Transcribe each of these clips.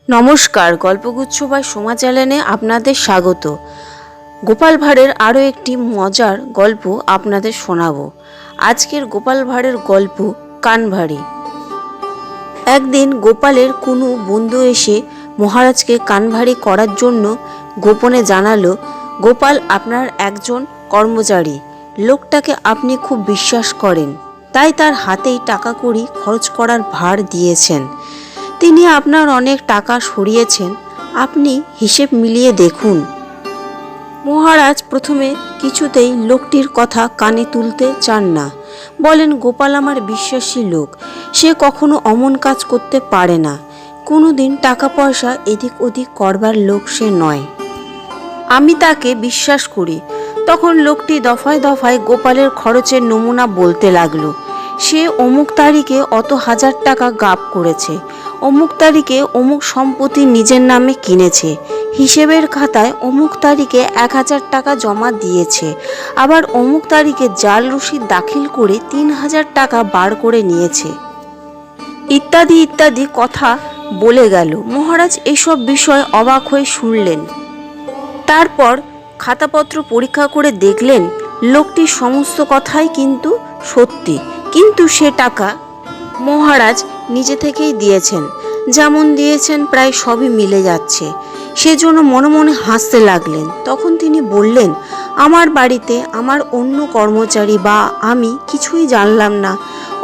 নমস্কার, গল্পগুচ্ছ বা সোমা চ্যানেলে আপনাদের স্বাগত। গোপাল ভাঁড়ের আরও একটি মজার গল্প আপনাদের শোনাবো। আজকের গোপাল ভাঁড়ের গল্প কানভাড়ি। একদিন গোপালের কোনো বন্ধু এসে মহারাজকে কানভাড়ি করার জন্য গোপনে জানালো, গোপাল আপনার একজন কর্মচারী, লোকটাকে আপনি খুব বিশ্বাস করেন, তাই তার হাতেই টাকা কড়ি খরচ করার ভার দিয়েছেন। তিনি আপনার অনেক টাকা সরিয়েছেন, আপনি হিসেব মিলিয়ে দেখুন। মহারাজ প্রথমে কিছুতেই লোকটির কথা কানে তুলতে চান না। বলেন, গোপাল আমার বিশ্বাসী লোক, সে কখনো অমন কাজ করতে পারে না। কোনো দিন টাকা পয়সা এদিক ওদিক করবার লোক সে নয়, আমি তাকে বিশ্বাস করি। তখন লোকটি দফায় দফায় গোপালের খরচের নমুনা বলতে লাগলো। সে অমুক তারিখে অত হাজার টাকা গাপ করেছে, অমুক তারিখে অমুক সম্পত্তি নিজের নামে কিনেছে, হিসেবের খাতায় অমুক তারিখে 1000 টাকা জমা দিয়েছে, আবার অমুক তারিখে জাল রসিদ দাখিল করে 3000 টাকা বার করে নিয়েছে, ইত্যাদি ইত্যাদি কথা বলে গেল। মহারাজ এসব বিষয় অবাক হয়ে শুনলেন। তারপর খাতাপত্র পরীক্ষা করে দেখলেন লোকটির সমস্ত কথাই কিন্তু সত্যি, কিন্তু সে টাকা মহারাজ নিজে থেকেই দিয়েছেন, যেমন দিয়েছেন প্রায় সবই মিলে যাচ্ছে। সেজন্য মনে মনে হাসতে লাগলেন। তখন তিনি বললেন, আমার বাড়িতে আমার অন্য কর্মচারী বা আমি কিছুই জানলাম না,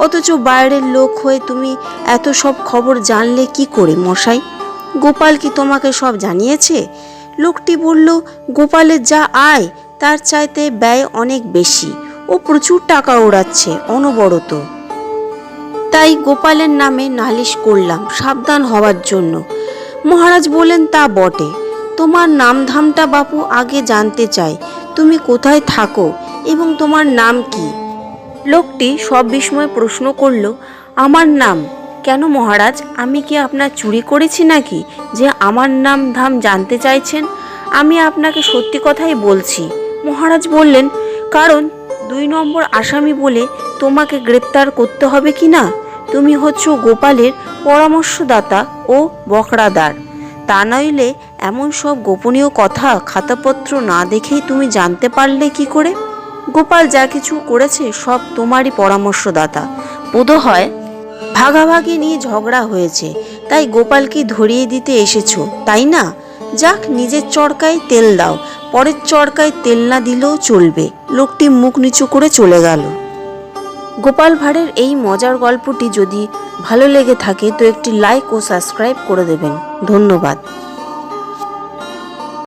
অথচ বাইরের লোক হয়ে তুমি এত সব খবর জানলে কি করে মশাই? গোপাল কি তোমাকে সব জানিয়েছে? লোকটি বলল, গোপালের যা আয় তার চাইতে ব্যয় অনেক বেশি, ও প্রচুর টাকা ওড়াচ্ছে অনবরত, তাই গোপালের নামে নালিশ করলাম সাবধান হওয়ার জন্য। মহারাজ বলেন, তা বটে, তোমার নামধামটা বাপু আগে জানতে চাই, তুমি কোথায় থাকো এবং তোমার নাম কি? লোকটি সব বিস্ময়ে প্রশ্ন করল, আমার নাম? কেন মহারাজ, আমি কি আপনার চুরি করেছি নাকি যে আমার নাম ধাম জানতে চাইছেন? আমি আপনাকে সত্যি কথাই বলছি। মহারাজ বললেন, কারণ 2 নম্বর আসামি বলে তোমাকে গ্রেপ্তার করতে হবে কি না? তুমি হচ্ছ গোপালের পরামর্শদাতা ও বকরাদার, তা নইলে এমন সব গোপনীয় কথা খাতাপত্র না দেখেই তুমি জানতে পারলে কি করে? গোপাল যা কিছু করেছে সব তোমারই পরামর্শদাতা। বোধহয় ভাগাভাগি নিয়ে ঝগড়া হয়েছে, তাই গোপালকে ধরিয়ে দিতে এসেছো, তাই না? যাক, নিজের চরকায় তেল দাও, পরের চরকায় তেল না দিলেও চলবে। লোকটি মুখ নিচু করে চলে গেল। গোপাল ভাঁড়ের এই মজার গল্পটি যদি ভালো লেগে থাকে তো একটি লাইক ও সাবস্ক্রাইব করে দেবেন। ধন্যবাদ।